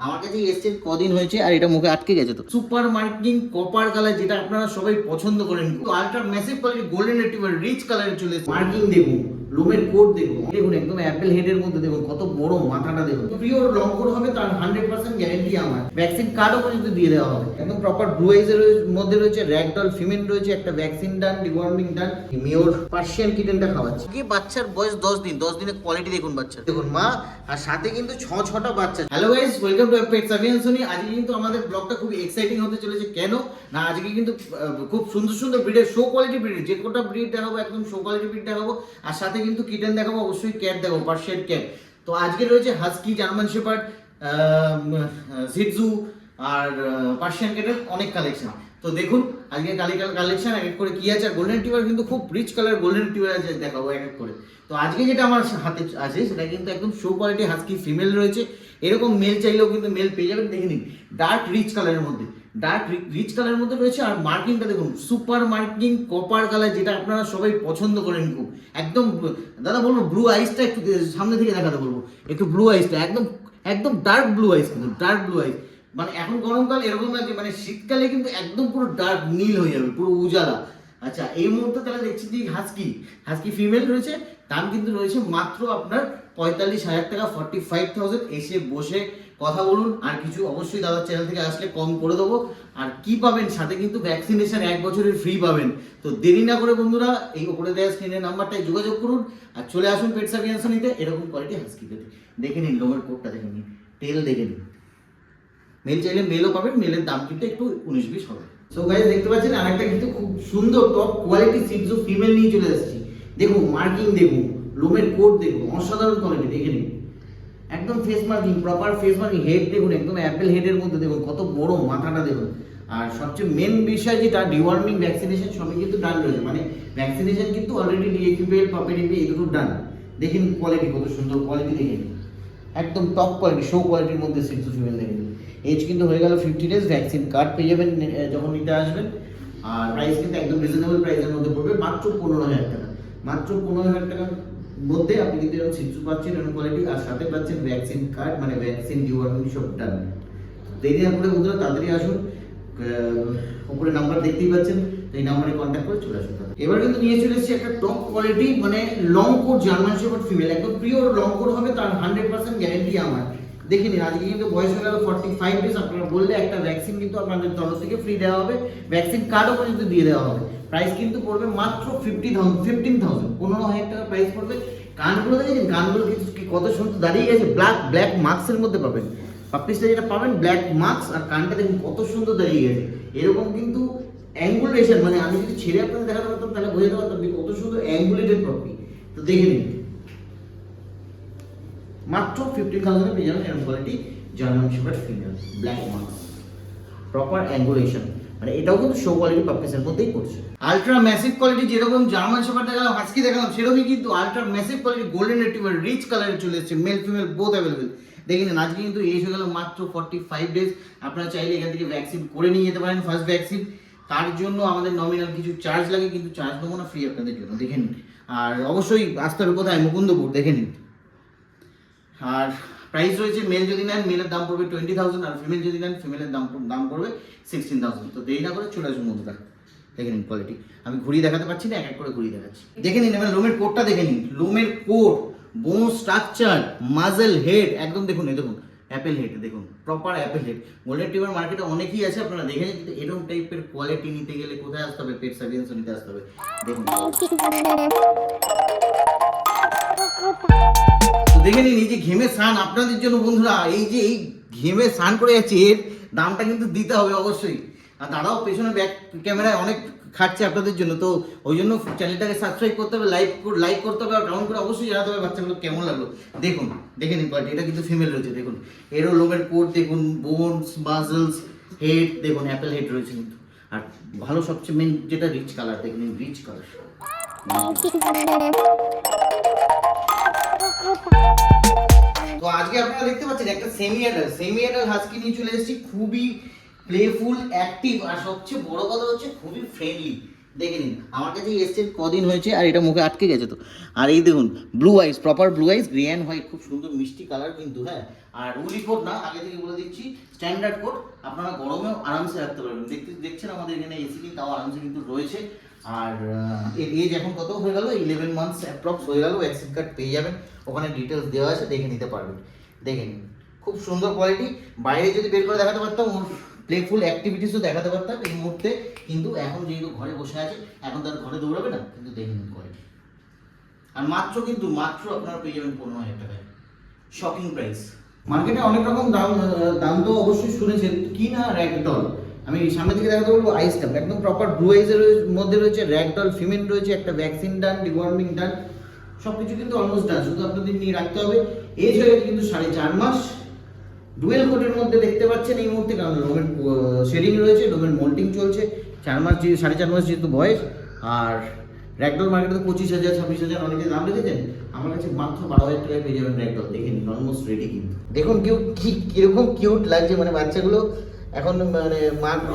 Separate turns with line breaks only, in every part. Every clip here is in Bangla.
আমার কাছে এসছে কদিন হয়েছে আর এটা মুখে আটকে গেছে। তো সুপার মার্কিং কপার কালার, যেটা আপনারা সবাই পছন্দ করেন, ultra massive quality golden retriever rich কালারে চলে এসেছে। মার্কিং দেখুন, লুমের কোড দেখুন, দেখুন একদম অ্যাপেল হেডের মধ্যে দেখুন কত বড় মাথাটা দেখুন। প্রিয় লং কোড হবে, তার 100% গ্যারান্টি আমার। ভ্যাকসিন কার্ডও পর্যন্ত দিয়ে দেওয়া হবে। একদম প্রপার ব্লু আইজ এর মধ্যে রয়েছে র্যাগডল ফিমেল রয়েছে, একটা ভ্যাকসিন ডান, ডিওয়ার্মিং ডান, মিওর পার্সিয়ান কিটেনটা খাওয়াচ্ছে। কি বাচ্চার বয়স 10 দিন, 10 দিনের কোয়ালিটি দেখুন বাচ্চা দেখুন মা, আর সাথে কিন্তু 6টা বাচ্চা। Hello guys, welcome to pets avian সোনি। আজকে কিন্তু আমাদের ব্লগটা খুব এক্সাইটিং হতে চলেছে। কেন না, আজকে কিন্তু খুব সুন্দর সুন্দর ব্রিডের, শো কোয়ালিটি ব্রিড, যে কোটা ব্রিড দেখাবো একদম শো কোয়ালিটি ব্রিড দেখাবো, আর সাথে কিন্তু কিটেন দেখাবো, অবশ্যই ক্যাট দেখাবো, পার্সিয়ান ক্যাট। তো আজকে রয়েছে হাস্কি, জার্মান শেপার্ড, শিটজু আর পার্সিয়ান ক্যাটের অনেক কালেকশন। তো দেখুন আজকে কালেকশন এক এক করে কি আছে। আর গোল্ডেন রিট্রিভার কিন্তু খুব রিচ কালার গোল্ডেন রিট্রিভার আছে, দেখাবো এক এক করে। তো আজকে যেটা আমার হাতে আছে সেটা কিন্তু একদম শো কোয়ালিটি হাস্কি ফিমেল রয়েছে। এরকম মেল চাইলেও কিন্তু মেল পেয়ে যাবেন। দেখে নিন, ডার্ক রিচ কালারের মধ্যে, ডার্ক রিচ কালারের মধ্যে রয়েছে। আর মার্কিংটা দেখুন, সুপার মার্কিং কপার কালার, যেটা আপনারা সবাই পছন্দ করেন খুব। একদম দাদা বলবো ব্লু আইসটা একটু সামনে থেকে দেখাতে বলবো, একটু ব্লু আইসটা একদম একদম ডার্ক ব্লু আইস, কিন্তু ডার্ক ব্লু আইস। মানে এখন গরমকাল এরকম লাগছে, মানে শীতকালে কিন্তু একদম পুরো ডার্ক নীল হয়ে যাবে, পুরো উজালা। আচ্ছা, এই মুহূর্তে তাহলে দেখছি যে হাস্কি ফিমেল রয়েছে। দাম কিন্তু রয়েছে মাত্র আপনার 45,000 টাকা, 45,000। এসে বসে কথা বলুন, আর কিছু অবশ্যই দাদার চ্যানেল থেকে আসলে কম করে দেবো। আর কি পাবেন সাথে, কিন্তু ভ্যাকসিনেশন 1 বছরের ফ্রি পাবেন। তো দেরি না করে বন্ধুরা, এই উপরে দেওয়া স্ক্রিনের নাম্বারটায় যোগাযোগ করুন আর চলে আসুন পেটস অ্যাভিয়ান সোনিতে। এরকম কোয়ালিটি হাস্কি পেতে দেখে নিন, লোমের কোটটা দেখে নিন, টেল দেখে নিন। মেল চাইলে মেলও পাবেন, মেলের দাম কিন্তু একটু 19-20 হবে। সো গাইস, দেখতে পাচ্ছেন আরেকটা কিন্তু খুব সুন্দর টপ কোয়ালিটি শিটজু ফিমেল নিয়ে চলে এসেছি। দেখুন মার্কিং দেখুন, লোমের কোট দেখুন, অসাধারণ কোয়ালিটি দেখে নিন। একদম face marking, proper face marking. Head দেখুন, একদম অ্যাপেল হেডের মধ্যে দেখুন কত বড় মাথাটা দেখুন। আর সবচেয়ে মেন বিষয় যেটা, ডিওয়ার্মিং ভ্যাকসিনেশন সবই কিন্তু ডান রয়েছে। মানে ভ্যাকসিনেশন কিন্তু অলরেডি ডিএকিপিএল, পাপেডিপি এই দুটো ডান। দেখেন কোয়ালিটি, কত সুন্দর কোয়ালিটি দেখে নিন। একদম টপ কোয়ালিটি, শো কোয়ালিটির মধ্যে শিটজু ফিমেল দেখে নিন। এজ কিন্তু হয়ে গেল 50 ডেজ। ভ্যাকসিন কার্ড পেয়ে যাবেন যখন নিতে আসবেন। আর প্রাইস কিন্তু একদম রিজনেবল প্রাইসের মধ্যে পড়বে, মাত্র 15,000 টাকা। মাত্র 15,000 টাকার মধ্যে আপনি কিন্তু এরকম শিটজু পাচ্ছেন, এরকম কোয়ালিটি, আর সাথে পাচ্ছেন ভ্যাকসিন কার্ড, মানে ভ্যাকসিন ডিওয়ার্মিং সব ডান। দেরি না করে বন্ধুরা তাড়াতাড়ি আসুন। উপরে নাম্বার দেখতেই পাচ্ছেন, এই নাম্বারে কন্ট্যাক্ট করে চলে আসুন। এবার কিন্তু নিয়ে চলে এসেছি একটা টপ কোয়ালিটি, মানে long coat German shepherd female, একদম প্রিয় লং কোট হবে, তার 100% গ্যারান্টি আমার। দেখে নিন, আজকে কিন্তু বয়স হয়ে গেল 45 ডেজ। আপনারা বললে একটা ভ্যাকসিন কিন্তু আপনাদের তরফ থেকে ফ্রি দেওয়া হবে, ভ্যাকসিন কার্ডও পর্যন্ত দিয়ে দেওয়া হবে। প্রাইস কিন্তু পড়বে মাত্র 15,000 টাকা প্রাইস পড়বে। কানগুলো দেখেছেন, কানগুলো কত সুন্দর দাঁড়িয়ে গেছে, ব্ল্যাক মার্কসের মধ্যে পাবেন। পাপ্পিসটা যেটা পাবেন ব্ল্যাক মার্কস, আর কানটা দেখুন কত সুন্দর দাঁড়িয়ে গেছে। এরকম কিন্তু অ্যাঙ্গুলেশন, মানে আমি যদি ছেড়ে আপনাদের দেখাতে পারতাম তাহলে বোঝাতে পারতাম কত সুন্দর অ্যাঙ্গুলেটেড পাপ্পি। তো দেখে নিন, মাত্র 15,000 পেয়ে যাবেন এরকম quality German shepherd female, black marks, proper angulation. মানে এটাও কিন্তু শো কোয়ালিটি পাপ্পিসের মধ্যেই পড়ছে। আলট্রা ম্যাসিভ কোয়ালিটি, যেরকম জার্মান শেপার্ড দেখালাম, হাস্কি দেখালাম, সেরকমই কিন্তু ultra massive quality golden retriever rich কালারে চলে এসেছে। Male female both available. দেখে নিন, আজকে কিন্তু এজ হয়ে গেল মাত্র 45 ডেজ। আপনারা চাইলে এখান থেকে ভ্যাকসিন করে নিয়ে যেতে পারেন, ফার্স্ট ভ্যাকসিন। তার জন্য আমাদের নমিনাল কিছু চার্জ লাগে, কিন্তু চার্জ দেবো না, ফ্রি আপনাদের জন্য। দেখে নিন, আর অবশ্যই আসতে হবে কোথায়, মুকুন্দপুর। দেখে নিন, আর প্রাইস রয়েছে, মেল যদি নেন মেলের দাম পড়বে 20,000, আর ফিমেল যদি নেন ফিমেলের দাম পড়বে 16,000। তো দেরি না করে চলে আসুন বন্ধুরা। দেখে নিন কোয়ালিটি, আমি ঘুরিয়ে দেখাতে পারছি না, এক এক করে ঘুরিয়ে দেখাচ্ছি। দেখে নিন, এবার লোমের কোটটা দেখে নিন, লোমের কোট, বোন স্ট্রাকচার, মাজেল হেড, একদম দেখুন, এই দেখুন অ্যাপেল হেড, দেখুন proper Apple head. Golden retriever মার্কেটে অনেকই আছে, আপনারা দেখেছেন, কিন্তু এরকম টাইপের কোয়ালিটি নিতে গেলে কোথায় আসতে হবে, পেটস অ্যাভিয়ান সোনিতে আসতে হবে। দেখুন, তো দেখে নিন, এই যে ঘেমে স্নান আপনাদের জন্য বন্ধুরা, এই যে এই ঘেমে স্নান করে যাচ্ছে, এর দামটা কিন্তু দিতে হবে অবশ্যই। আর দাদাও পেছনে ব্যাক ক্যামেরায় অনেক খাটছে আপনাদের জন্য, তো ওই জন্য চ্যানেলটাকে সাবস্ক্রাইব করতে হবে, লাইক করতে হবে, আর কমেন্ট করে অবশ্যই জানাতে হবে বাচ্চাগুলো কেমন লাগলো। দেখুন, দেখে নিন কোয়ালিটি, এটা কিন্তু ফিমেল রয়েছে। দেখুন এরও লোমের কোট দেখুন, বোনস, মাসলস, হেড দেখুন, অ্যাপেল হেড রয়েছে কিন্তু। আর ভালো সবচেয়ে মেন যেটা রিচ কালার, দেখুন রিচ কালার। তো আজকে আপনারা দেখতে পাচ্ছেন একটা সেমি অ্যাডাল্ট হাস্কি নিয়ে চলে এসেছি, খুবই প্লেফুল, অ্যাক্টিভ, আর সবচেয়ে বড় কথা হচ্ছে খুবই ফ্রেন্ডলি। দেখে নিন, আমার কাছে এসছে কদিন হয়েছে আর এটা মুখে আটকে গেছে তো। আর এই দেখুন blue eyes, proper blue eyes, grey and white, খুব সুন্দর মিষ্টি কালার কিন্তু। হ্যাঁ, আর উলি কোট না, আগে থেকে বলে দিচ্ছি স্ট্যান্ডার্ড কোট, আপনারা গরমেও আরামসে রাখতে পারবেন। দেখছেন আমাদের এখানে এসি কিন্তু তাও আরামসে কিন্তু রয়েছে। আর এর এজ এখন কত হয়ে গেল, 11 মান্থস অ্যাপ্রক্স হয়ে গেল। ভ্যাকসিন কার্ড পেয়ে যাবেন, ওখানে ডিটেলস দেওয়া আছে, দেখে নিতে পারবেন। দেখে নিন, খুব সুন্দর কোয়ালিটি। বাইরে যদি বের করে দেখাতে পারতাম, ওর প্লেফুল অ্যাক্টিভিটিসও দেখাতে পারতাম এই মুহূর্তে, কিন্তু এখন যেহেতু ঘরে বসে আছে, এখন তার ঘরে দৌড়াবে না, কিন্তু দেখে নিন কোয়ালিটি। আর মাত্র আপনারা পেয়ে যাবেন 15,000 টাকায়, শপিং প্রাইস। মার্কেটে অনেক রকম দাম তো অবশ্যই শুনেছেন, কি না র্যাগডল। আমি সামনে থেকে দেখাতে বলবো আইস কাপ, একদম প্রপার ব্লু আইসের মধ্যে রয়েছে র্যাগডল ফিমেল রয়েছে, একটা ভ্যাকসিন ডান, ডিওয়ার্মিং ডান, সব কিছু কিন্তু অলমোস্ট ডান, শুধু আপনাদের নিয়ে রাখতে হবে। এজ হয়ে গেছে কিন্তু 4.5 মাস। ডুয়েল কোটের মধ্যে দেখতে পাচ্ছেন এই মুহূর্তে, কারণ ডোমেন শেডিং রয়েছে, ডোমেন মোল্টিং চলছে। 4 মাস, 4.5 মাস যেহেতু বয়স। আর র্যাগডল মার্কেটে তো 25,000 26,000 অনেকে দাম রেখেছেন, আমার কাছে মাত্র 12,000 টাকায় পেয়ে যাবেন র্যাগডল। দেখে নিন, অলমোস্ট রেডি কিন্তু। দেখুন কিরকম কিউট লাগছে, মানে বাচ্চাগুলো এখন মানে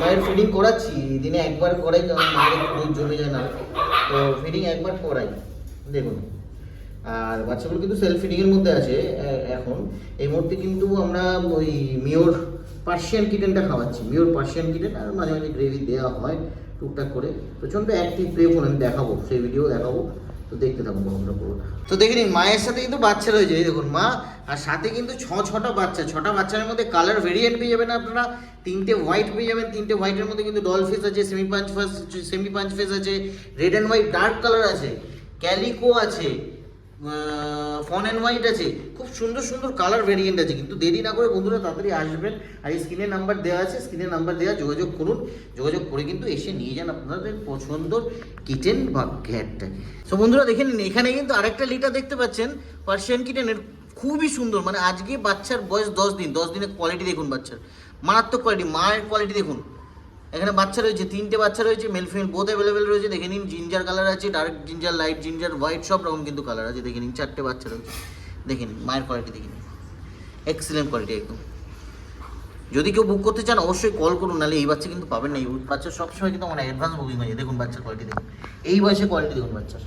মায়ের ফিডিং করাচ্ছি, দিনে একবার করাই, কারণ মায়ের দুধ জমে যায় না, তো ফিডিং একবার করাই। দেখুন, আর বাচ্চাগুলো কিন্তু সেলফ ফিডিংয়ের মধ্যে আছে এখন এই মুহূর্তে। কিন্তু আমরা ওই মিওর পার্সিয়ান কিটেনটা খাওয়াচ্ছি, মিওর পার্সিয়ান কিটেন, আর মাঝে মাঝে গ্রেভি দেওয়া হয় টুকটাক করে। প্রচণ্ড অ্যাক্টিভ প্লেফোন, আমি দেখাবো, সেই ভিডিও দেখাবো, তো দেখতে থাকুন বন্ধুরা পুরো। তো দেখে নিন, মায়ের সাথে কিন্তু বাচ্চা রয়েছে, এই দেখুন মা, আর সাথে কিন্তু ছটা বাচ্চা। 6টা বাচ্চার মধ্যে কালার ভেরিয়েন্ট পেয়ে যাবেন আপনারা। 3টে হোয়াইট পেয়ে যাবেন, 3টে হোয়াইটের মধ্যে কিন্তু ডল ফেস আছে, সেমি পাঞ্চ ফেস আছে, red and white dark colour আছে, ক্যালিকো আছে, ফন অ্যান্ড হোয়াইট আছে। খুব সুন্দর সুন্দর কালার ভেরিয়েন্ট আছে, কিন্তু দেরি না করে বন্ধুরা তাড়াতাড়ি আসবেন। আর এই স্ক্রিনে নাম্বার দেওয়া আছে, স্ক্রিনে নাম্বার দেওয়া, যোগাযোগ করুন, যোগাযোগ করে কিন্তু এসে নিয়ে যান আপনাদের পছন্দর কিটেন বা ক্যাটটাকে। সো বন্ধুরা দেখে নিন, এখানে কিন্তু আরেকটা লিটার দেখতে পাচ্ছেন পার্সিয়ান কিটেনের, খুবই সুন্দর। মানে আজকে বাচ্চার বয়স 10 দিন, 10 দিনের কোয়ালিটি দেখুন বাচ্চার, মারাত্মক কোয়ালিটি। মায়ের কোয়ালিটি দেখুন, এখানে বাচ্চা রয়েছে, 3টে বাচ্চা রয়েছে, মেল ফিমেল বোথ অ্যাভেলেবেল রয়েছে। দেখে নিন, জিঞ্জার কালার আছে, dark ginger, light ginger, white, সব রকম কিন্তু কালার আছে। দেখে নিন, 4টে বাচ্চা রয়েছে। দেখে নিন মায়ের কোয়ালিটি, দেখে নিন এক্সিলেন্ট কোয়ালিটি একদম। যদি কেউ বুক করতে চান অবশ্যই কল করুন, নাহলে এই বাচ্চা কিন্তু পাবেন না। এই বাচ্চা সবসময় কিন্তু আমার অ্যাডভান্স বুকিং হয়ে যায়। দেখুন বাচ্চার কোয়ালিটি দেখুন, এই বয়সে কোয়ালিটি দেখুন বাচ্চার।